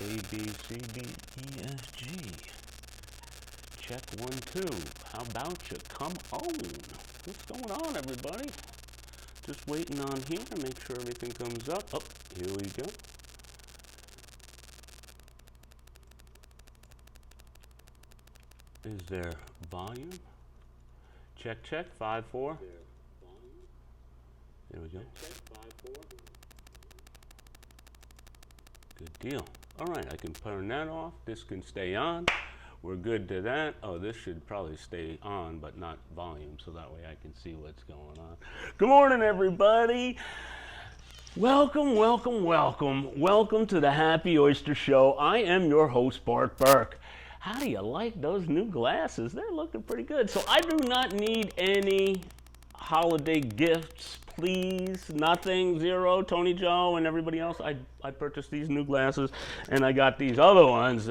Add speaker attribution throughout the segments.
Speaker 1: A, B, C, D, E, F, G. Check 1, 2. How about you? Come on. What's going on, everybody? Just waiting on here. Make sure everything comes up. Oh, here we go. Is there volume? Check, check. 5, 4. There we go. Good deal. All right, I can turn that off. This can stay on. We're good to that. Oh, this should probably stay on, but not volume, so that way I can see what's going on. Good morning, everybody. Welcome, welcome, welcome. Welcome to the Happy Oyster Show. I am your host, Bart Burke. How do you like those new glasses? They're looking pretty good. So I do not need any holiday gifts, please. Nothing, zero. Tony Joe and everybody else. I purchased these new glasses, and I got these other ones.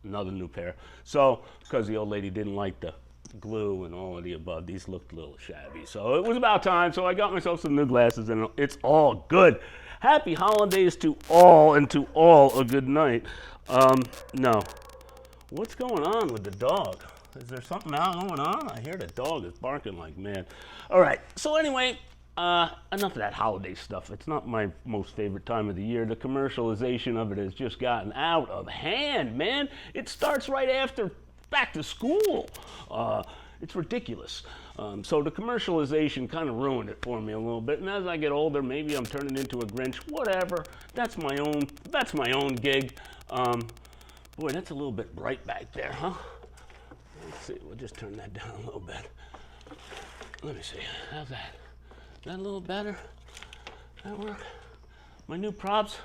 Speaker 1: Another new pair. So, because the old lady didn't like the glue and all of the above, these looked a little shabby. So it was about time, so I got myself some new glasses, and it's all good. Happy holidays to all, and to all a good night. No. What's going on with the dog? Is there something out going on? I hear the dog is barking like mad. All right, so anyway, enough of that holiday stuff. It's not my most favorite time of the year. The commercialization of it has just gotten out of hand, man. It starts right after back to school. It's ridiculous. So the commercialization kind of ruined it for me a little bit. And as I get older, maybe I'm turning into a Grinch. Whatever. That's my own gig. Boy, that's a little bit bright back there, huh? Let's see. We'll just turn that down a little bit. Let me see. How's that? That a little better? That work? My new props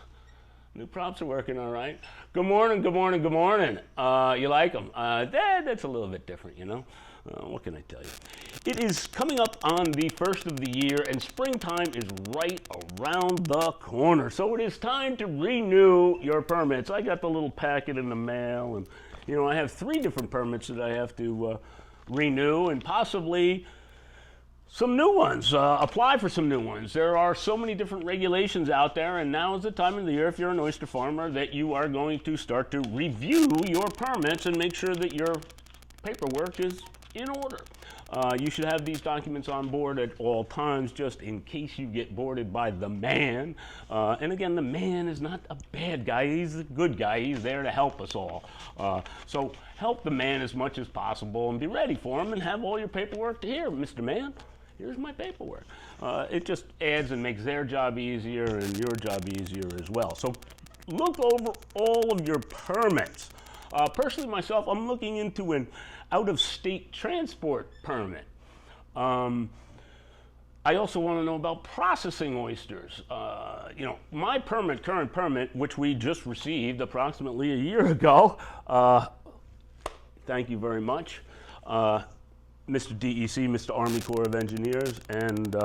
Speaker 1: are working all right. Good morning, good morning, good morning. You like them? That's a little bit different, you know? What can I tell you? It is coming up on the first of the year, and springtime is right around the corner. So it is time to renew your permits. I got the little packet in the mail, and you know, I have 3 different permits that I have to renew, and possibly some new ones, apply for some new ones. There are so many different regulations out there, and now is the time of the year, if you're an oyster farmer, that you are going to start to review your permits and make sure that your paperwork is in order. You should have these documents on board at all times, just in case you get boarded by the man. And again, the man is not a bad guy. He's a good guy. He's there to help us all. So help the man as much as possible and be ready for him and have all your paperwork to here, Mr. Man. Here's my paperwork. It just adds and makes their job easier and your job easier as well. So look over all of your permits. Personally, myself, I'm looking into an out-of-state transport permit. I also want to know about processing oysters. You know, my current permit, which we just received approximately a year ago, thank you very much, Mr. DEC, Mr. Army Corps of Engineers, and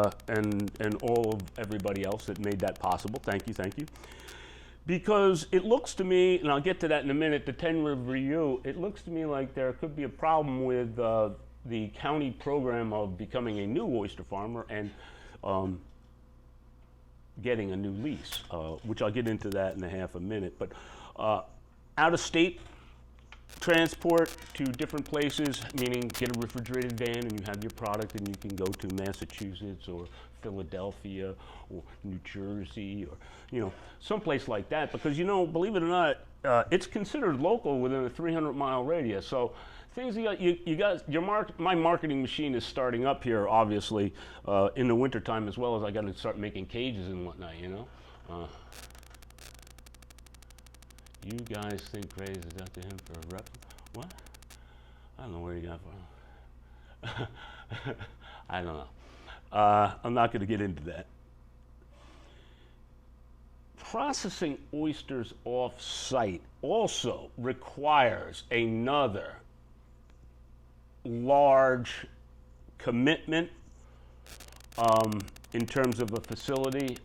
Speaker 1: all of everybody else that made that possible. Thank you, thank you. Because it looks to me, and I'll get to that in a minute, the 10 review, it looks to me like there could be a problem with the county program of becoming a new oyster farmer and getting a new lease, which I'll get into that in a minute. But out-of-state transport to different places, meaning get a refrigerated van and you have your product and you can go to Massachusetts or Philadelphia or New Jersey or, you know, someplace like that, because, you know, believe it or not, it's considered local within a 300-mile radius. So things my marketing machine is starting up here, obviously, in the wintertime, as well as I got to start making cages and whatnot, you know. You guys think Graves is after him for a rep? What? I don't know where you got from. I don't know. I'm not going to get into that. Processing oysters off-site also requires another large commitment in terms of a facility.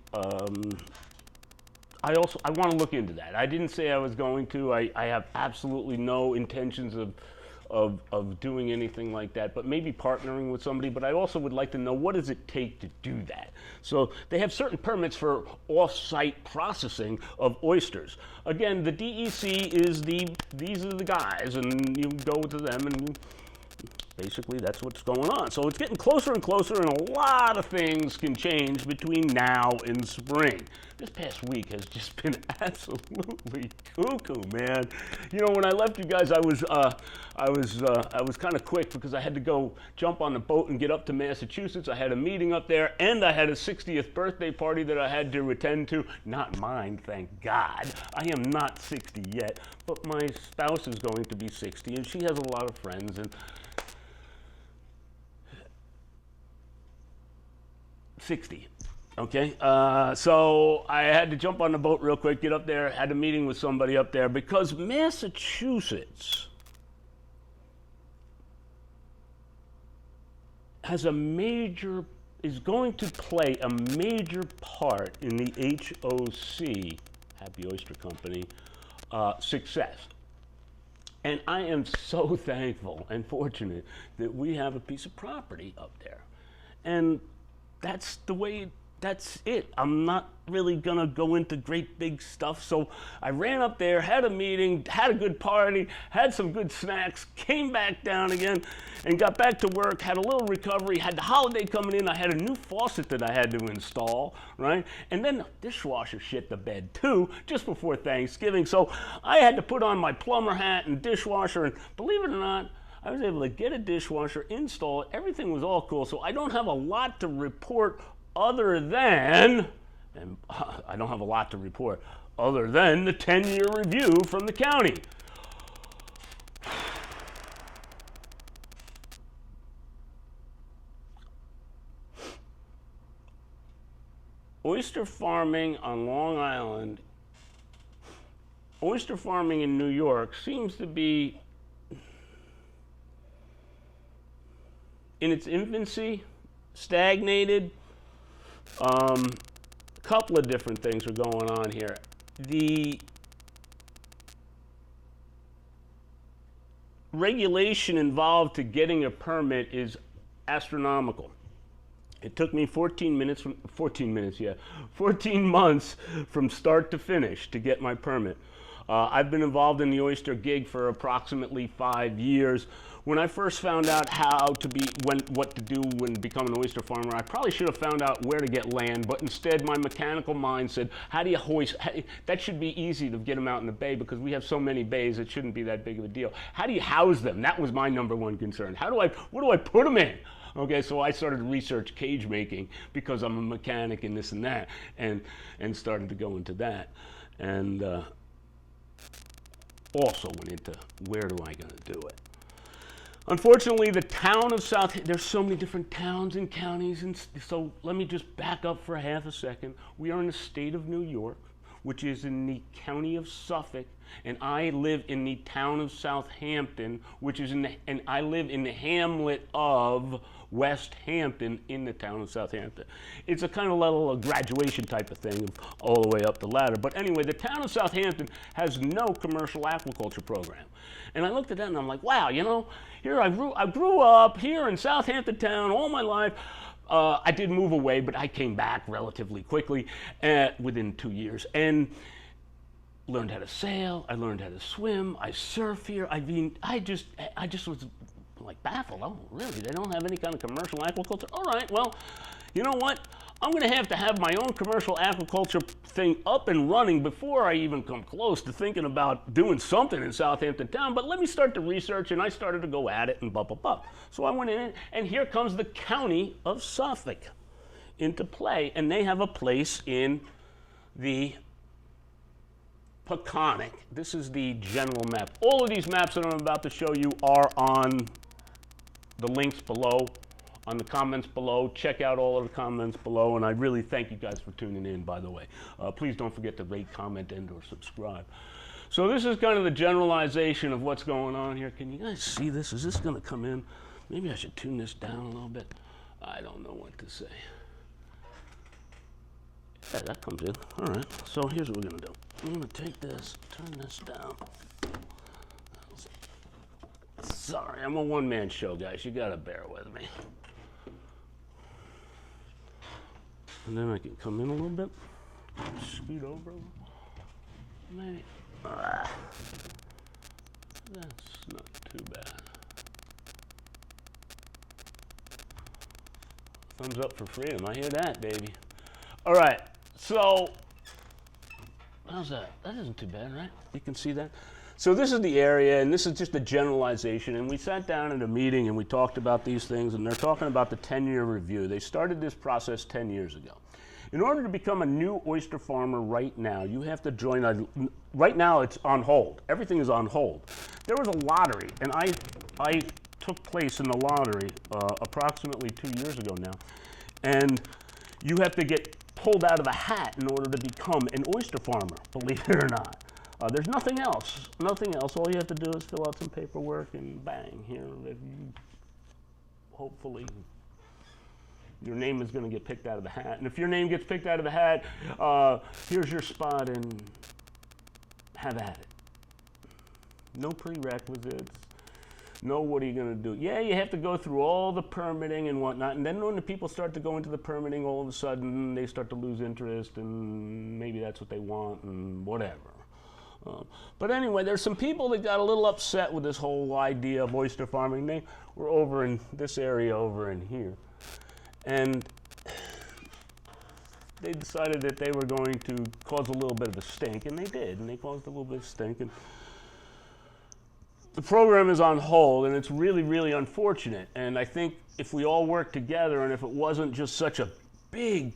Speaker 1: I want to look into that. I didn't say I was going to. I have absolutely no intentions of doing anything like that, but maybe partnering with somebody. But I also would like to know, what does it take to do that? So they have certain permits for off-site processing of oysters. Again, the DEC is these are the guys, and you go to them and basically that's what's going on. So it's getting closer and closer, and a lot of things can change between now and spring. This past week has just been absolutely cuckoo, man. You know, when I left you guys, I was kind of quick because I had to go jump on the boat and get up to Massachusetts. I had a meeting up there, and I had a 60th birthday party that I had to attend to. Not mine, thank God. I am not 60 yet, but my spouse is going to be 60, and she has a lot of friends. And 60. Okay, so I had to jump on the boat real quick, get up there, had a meeting with somebody up there, because Massachusetts has is going to play a major part in the HOC, Happy Oyster Company, success. And I am so thankful and fortunate that we have a piece of property up there. And that's the way, that's it. I'm not really gonna go into great big stuff. So I ran up there, had a meeting, had a good party, had some good snacks, came back down again and got back to work, had a little recovery, had the holiday coming in. I had a new faucet that I had to install, right? And then the dishwasher shit the bed too, just before Thanksgiving. So I had to put on my plumber hat and dishwasher, and believe it or not, I was able to get a dishwasher, install it, everything was all cool. So I don't have a lot to report other than, and I don't have a lot to report other than the 10-year review from the county. Oyster farming on Long Island, oyster farming in New York seems to be in its infancy, stagnated. A couple of different things are going on here. The regulation involved to getting a permit is astronomical. It took me 14 months from start to finish to get my permit. I've been involved in the oyster gig for approximately 5 years. When I first found out what to do when becoming an oyster farmer, I probably should have found out where to get land, but instead my mechanical mind said, how do you hoist? That should be easy to get them out in the bay because we have so many bays, it shouldn't be that big of a deal. How do you house them? That was my #1 concern. What do I put them in? Okay, so I started to research cage making because I'm a mechanic and this and that, and started to go into that. And also went into where am I going to do it? Unfortunately, the town of there's so many different towns and counties, and so let me just back up for half a second. We are in the state of New York, which is in the county of Suffolk, and I live in the town of Southampton, which is and I live in the hamlet of West Hampton in the town of Southampton. It's a kind of level of graduation type of thing, all the way up the ladder. But anyway, the town of Southampton has no commercial aquaculture program. And I looked at that and I'm like, wow, you know, here I grew up here in Southampton town all my life. I did move away, but I came back relatively quickly within 2 years, and learned how to sail. I learned how to swim. I surf here. I mean, I just was like baffled. Oh, really? They don't have any kind of commercial aquaculture? All right, well, you know what? I'm going to have my own commercial aquaculture thing up and running before I even come close to thinking about doing something in Southampton town. But let me start the research, and I started to go at it and blah, blah, blah. So I went in, and here comes the county of Suffolk into play, and they have a place in the Peconic. This is the general map. All of these maps that I'm about to show you are on the links below, on the comments below. Check out all of the comments below, and I really thank you guys for tuning in, by the way. Please don't forget to rate, comment, and or subscribe. So this is kind of the generalization of what's going on here. Can you guys see this? Is this going to come in? Maybe I should tune this down a little bit. I don't know what to say. Yeah, that comes in. All right, so here's what we're going to do. I'm going to take this, turn this down. Sorry, I'm a one-man show, guys. You gotta bear with me. And then I can come in a little bit, scoot over a little. Maybe. That's not too bad. Thumbs up for freedom. I hear that, baby. All right, so how's that? That isn't too bad, right? You can see that? So this is the area, and this is just a generalization, and we sat down at a meeting and we talked about these things, and they're talking about the 10-year review. They started this process 10 years ago. In order to become a new oyster farmer right now, you have to join a, right now it's on hold. Everything is on hold. There was a lottery, and I took place in the lottery approximately 2 years ago now, and you have to get pulled out of a hat in order to become an oyster farmer, believe it or not. There's nothing else, nothing else. All you have to do is fill out some paperwork and bang, here, hopefully your name is going to get picked out of the hat. And if your name gets picked out of the hat, here's your spot and have at it. No prerequisites. No, what are you going to do? Yeah, you have to go through all the permitting and whatnot. And then when the people start to go into the permitting, all of a sudden they start to lose interest, and maybe that's what they want and whatever. But anyway, there's some people that got a little upset with this whole idea of oyster farming. They were over in this area over in here. And they decided that they were going to cause a little bit of a stink, and they did, and they caused a little bit of stink. And the program is on hold, and it's really, really unfortunate. And I think if we all work together, and if it wasn't just such a big,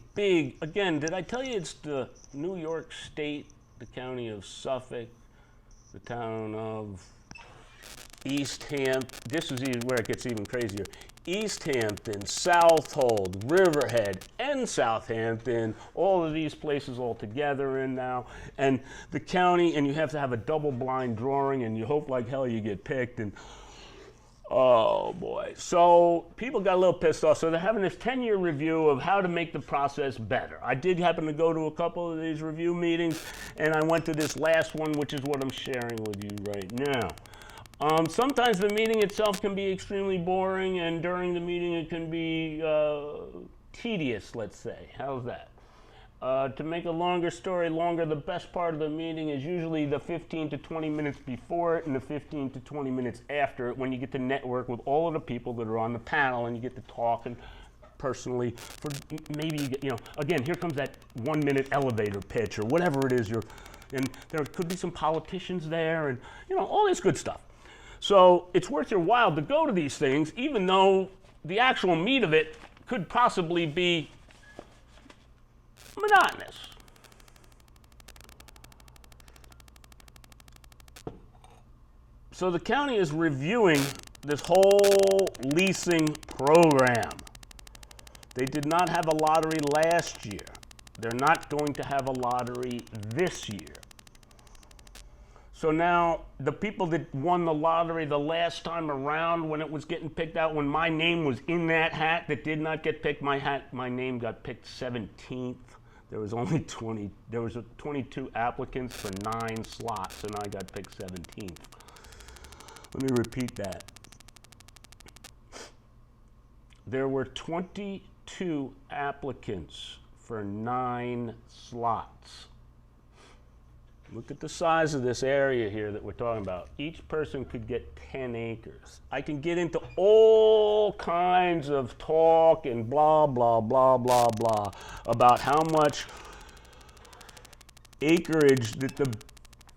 Speaker 1: again, did I tell you it's the New York State, the county of Suffolk, the town of East Hampton, this is where it gets even crazier. East Hampton, Southold, Riverhead, and Southampton, all of these places all together in now. And the county, and you have to have a double-blind drawing, and you hope like hell you get picked. And oh boy. So people got a little pissed off. So they're having this 10-year review of how to make the process better. I did happen to go to a couple of these review meetings, and I went to this last one, which is what I'm sharing with you right now. Sometimes the meeting itself can be extremely boring, and during the meeting it can be tedious, let's say. How's that? To make a longer story longer, the best part of the meeting is usually the 15 to 20 minutes before it and the 15 to 20 minutes after it, when you get to network with all of the people that are on the panel, and you get to talk and personally for maybe you get, again, here comes that 1-minute elevator pitch or whatever it is and there could be some politicians there and all this good stuff. So it's worth your while to go to these things, even though the actual meat of it could possibly be monotonous. So the county is reviewing this whole leasing program. They did not have a lottery last year. They're not going to have a lottery this year. So now the people that won the lottery the last time around, when it was getting picked out, when my name was in that hat that did not get picked, my name got picked 17th. There was only 22 applicants for 9 slots, and I got picked 17th. Let me repeat that. There were 22 applicants for 9 slots. Look at the size of this area here that we're talking about. Each person could get 10 acres. I can get into all kinds of talk and blah, blah, blah, blah, blah about how much acreage that the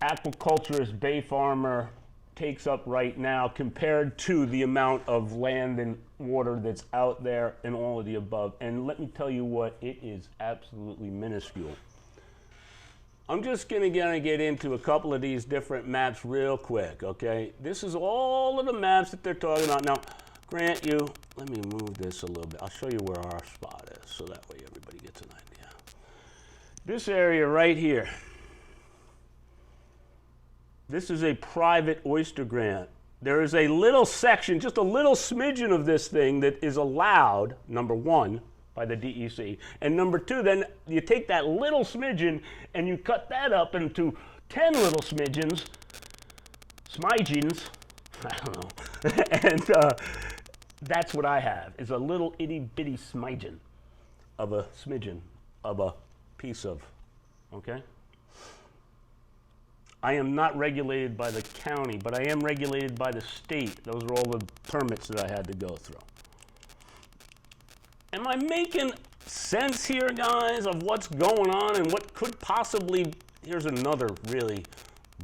Speaker 1: aquaculturist bay farmer takes up right now compared to the amount of land and water that's out there and all of the above. And let me tell you what, it is absolutely minuscule. I'm just going to get into a couple of these different maps real quick, okay? This is all of the maps that they're talking about. Now, grant you, let me move this a little bit. I'll show you where our spot is, so that way everybody gets an idea. This area right here, this is a private oyster grant. There is a little section, just a little smidgen of this thing that is allowed, number one, by the DEC. And number two, then you take that little smidgen and you cut that up into 10 little smidgens, I don't know. And that's what I have, is a little itty bitty smidgen of a piece of, okay? I am not regulated by the county, but I am regulated by the state. Those are all the permits that I had to go through. Am I making sense here, guys, of what's going on and what could possibly, here's another really,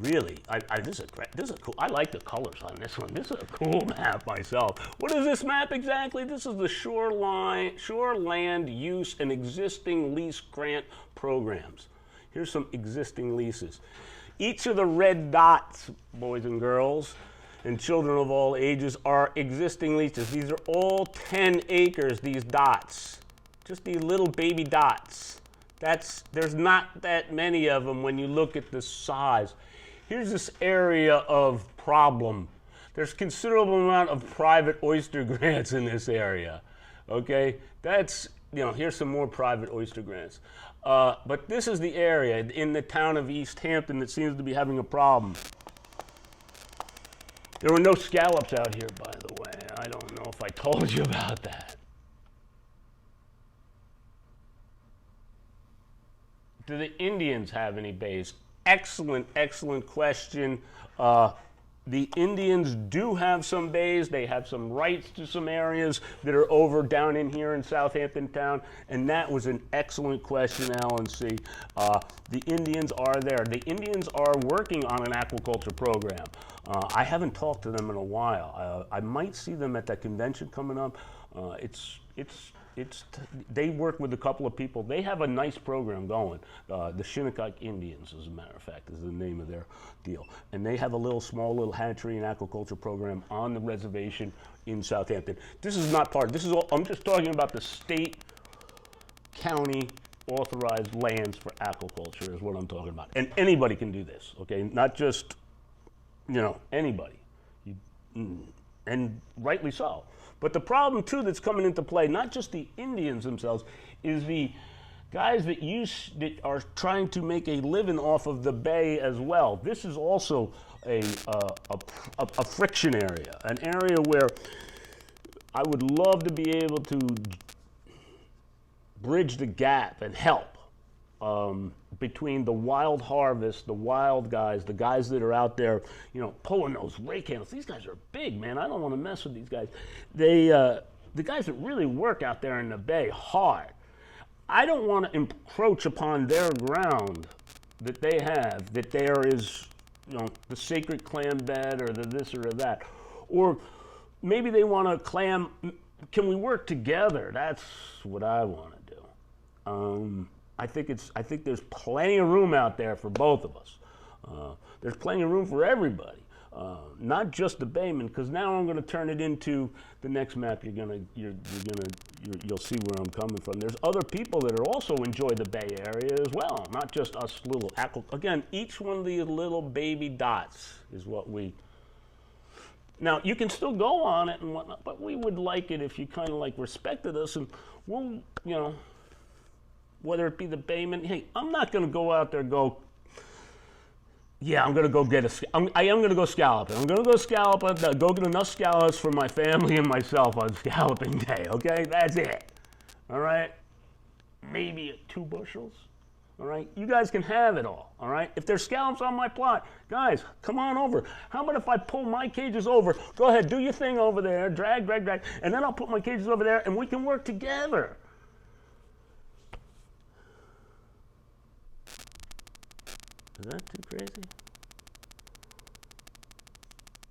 Speaker 1: this is cool. I like the colors on this one. This is a cool map myself. What is this map exactly? This is the shore land use and existing lease grant programs. Here's some existing leases. Each of the red dots, boys and girls, and children of all ages, are existing leases. These are all 10 acres, these dots. Just these little baby dots. There's not that many of them when you look at the size. Here's this area of problem. There's considerable amount of private oyster grants in this area. Okay, here's some more private oyster grants. But this is the area in the town of East Hampton that seems to be having a problem. There were no scallops out here, by the way. I don't know if I told you about that. Do the Indians have any bays? Excellent, excellent question. The Indians do have some bays. They have some rights to some areas that are over down in here in Southampton town. And that was an excellent question, Alan C. The Indians are there. The Indians are working on an aquaculture program. I haven't talked to them in a while. I might see them at that convention coming up. They work with a couple of people. They have a nice program going. The Shinnecock Indians, as a matter of fact, is the name of their deal. And they have a small little hatchery and aquaculture program on the reservation in Southampton. This is not part, this is all, I'm just talking about the state, county, authorized lands for aquaculture is what I'm talking about. And anybody can do this, okay? Not just, anybody. And rightly so. But the problem, too, that's coming into play, not just the Indians themselves, is the guys that are trying to make a living off of the bay as well. This is also a friction area, an area where I would love to be able to bridge the gap and help between the wild harvest, the wild guys, the guys that are out there, pulling those rake handles. These guys are big, man. I don't want to mess with these guys. The guys that really work out there in the bay hard. I don't want to encroach upon their ground that they have, that there is, the sacred clam bed or the this or that. Or maybe they want to clam, can we work together? That's what I want to do. I think there's plenty of room out there for both of us. There's plenty of room for everybody, not just the baymen. Because now I'm going to turn it into the next map. You'll see where I'm coming from. There's other people that are also enjoy the Bay Area as well, not just us little again, each one of these little baby dots is what we. Now you can still go on it and whatnot, but we would like it if you kind of respected us, and we'll whether it be the bayman. Hey, I'm not going to go out there and go, yeah, I'm going to go get I am going to go scalloping. I'm going to go scalloping, go get enough scallops for my family and myself on scalloping day, okay? That's it, all right? Maybe 2 bushels, all right? You guys can have it all, all right? If there's scallops on my plot, guys, come on over. How about if I pull my cages over? Go ahead, do your thing over there, drag, and then I'll put my cages over there and we can work together. Is that too crazy?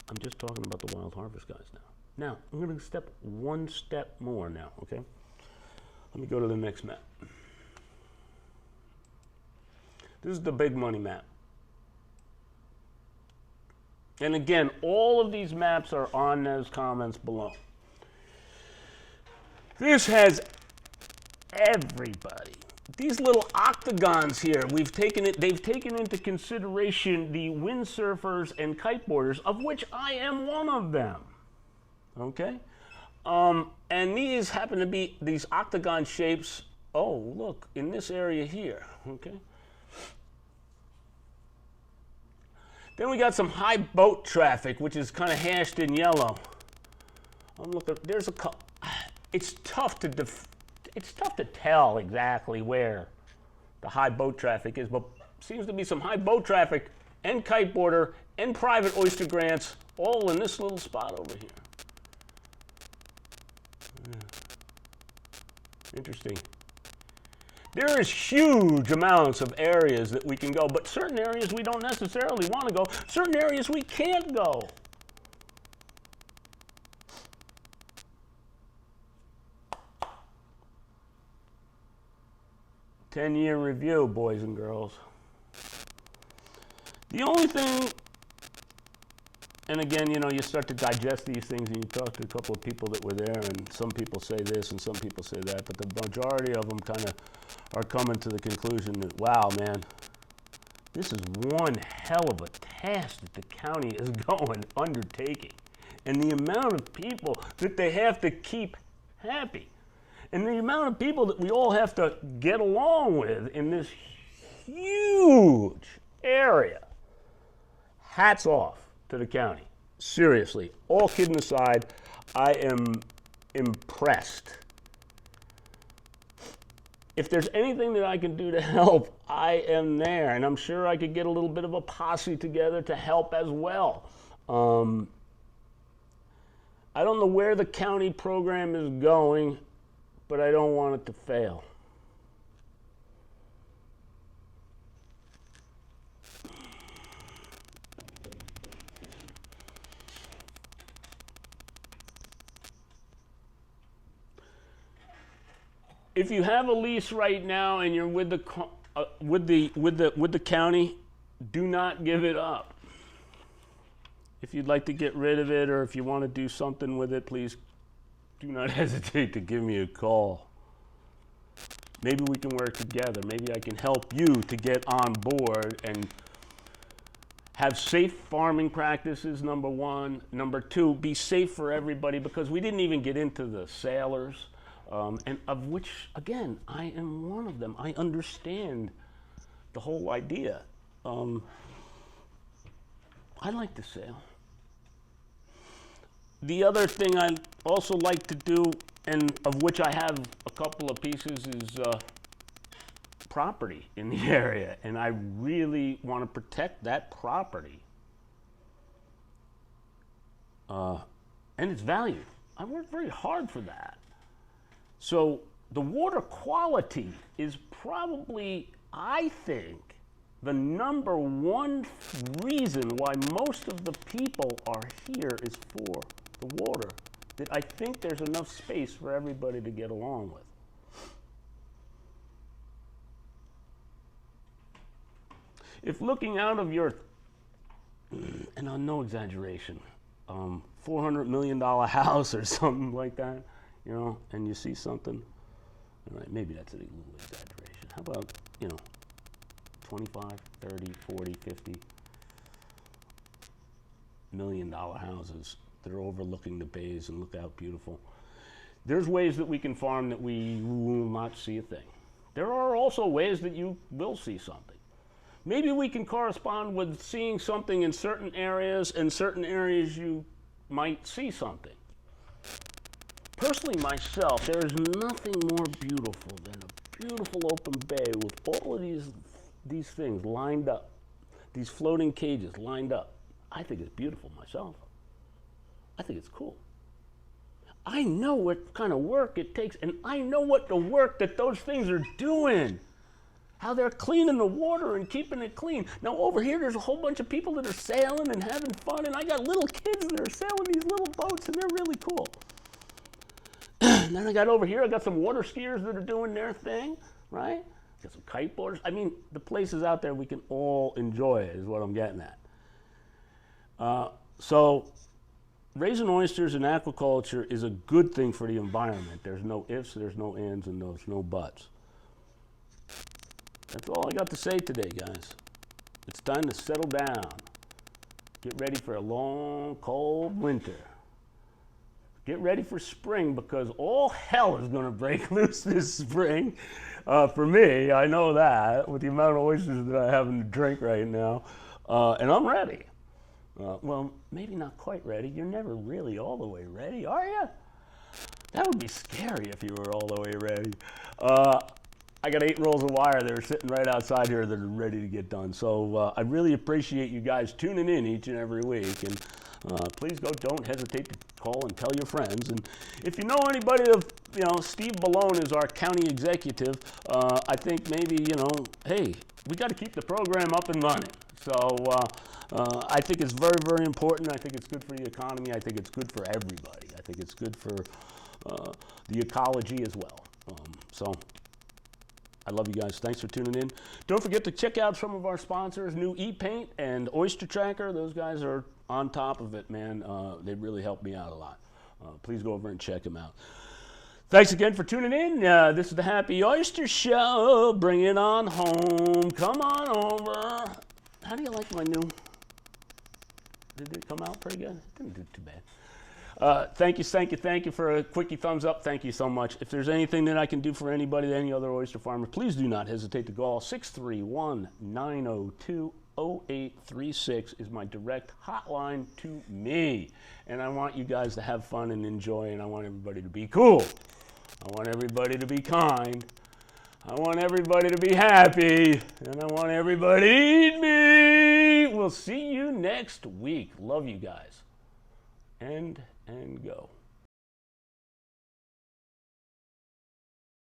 Speaker 1: I'm just talking about the wild harvest guys now. Now, I'm going to step one step more now, okay? Let me go to the next map. This is the big money map. And again, all of these maps are on those comments below. This has everybody. These little octagons here, they've taken into consideration the windsurfers and kiteboarders, of which I am one of them, okay? And these happen to be these octagon shapes, oh, look, in this area here, okay? Then we got some high boat traffic, which is kind of hashed in yellow. I'm looking, there's a couple, it's tough to tell exactly where the high boat traffic is, but seems to be some high boat traffic and kiteboarder and private oyster grants all in this little spot over here. Interesting. There is huge amounts of areas that we can go, but certain areas we don't necessarily want to go. Certain areas we can't go. Ten-year review, boys and girls. The only thing, and again, you know, you start to digest these things and you talk to a couple of people that were there, and some people say this and some people say that, but the majority of them kind of are coming to the conclusion that, wow, man, this is one hell of a task that the county is undertaking. And the amount of people that they have to keep happy. And the amount of people that we all have to get along with in this huge area. Hats off to the county. Seriously, all kidding aside, I am impressed. If there's anything that I can do to help, I am there. And I'm sure I could get a little bit of a posse together to help as well. I don't know where the county program is going, but I don't want it to fail. If you have a lease right now and you're with the county, do not give it up. If you'd like to get rid of it, or if you want to do something with it, please do not hesitate to give me a call. Maybe we can work together. Maybe I can help you to get on board and have safe farming practices, number one. Number two, be safe for everybody, because we didn't even get into the sailors. And of which, again, I am one of them. I understand the whole idea. I like to sail. The other thing I also like to do, and of which I have a couple of pieces, is property in the area. And I really want to protect that property. And its value. I worked very hard for that. So the water quality is probably, I think, the number one reason why most of the people are here is for the water. That I think there's enough space for everybody to get along with. If looking out of your, and no exaggeration, $400 million house or something like that, you know, and you see something, right, maybe that's a little exaggeration. How about, you know, 25, 30, 40, 50 $million houses that are overlooking the bays and look out beautiful. There's ways that we can farm that we will not see a thing. There are also ways that you will see something. Maybe we can correspond with seeing something in certain areas, and certain areas you might see something. Personally, myself, there is nothing more beautiful than a beautiful open bay with all of these things lined up, these floating cages lined up. I think it's beautiful myself. I think it's cool. I know what kind of work it takes, and I know what the work that those things are doing. How they're cleaning the water and keeping it clean. Now over here, there's a whole bunch of people that are sailing and having fun, and I got little kids that are sailing these little boats, and they're really cool. And then I got over here, I got some water skiers that are doing their thing, right? Got some kiteboarders. I mean, the places out there we can all enjoy is what I'm getting at. So raising oysters in aquaculture is a good thing for the environment. There's no ifs, there's no ands, and there's no buts. That's all I got to say today, guys. It's time to settle down. Get ready for a long, cold winter. Get ready for spring, because all hell is going to break loose this spring. For me, I know that, with the amount of oysters that I have in the drink right now. And I'm ready. Well, maybe not quite ready. You're never really all the way ready, are you? That would be scary if you were all the way ready. I got 8 rolls of wire that are sitting right outside here that are ready to get done. So I really appreciate you guys tuning in each and every week. And please don't hesitate to call and tell your friends. And if you know anybody of, Steve Ballone is our county executive, I think maybe, hey, we got to keep the program up and running. So I think it's very, very important. I think it's good for the economy. I think it's good for everybody. I think it's good for the ecology as well. So I love you guys. Thanks for tuning in. Don't forget to check out some of our sponsors, new ePaint and OysterTracker. Those guys are on top of it, man. They really help me out a lot. Please go over and check them out. Thanks again for tuning in. This is the Happy Oyster Show. Bring it on home. Come on over. How do you like my new? Did it come out pretty good? It didn't do too bad. Thank you for a quickie thumbs up. Thank you so much. If there's anything that I can do for anybody, any other oyster farmer, please do not hesitate to call. 631-902-0836 is my direct hotline to me. And I want you guys to have fun and enjoy, and I want everybody to be cool. I want everybody to be kind. I want everybody to be happy, and I want everybody to eat me. We'll see you next week. Love you guys. End and go.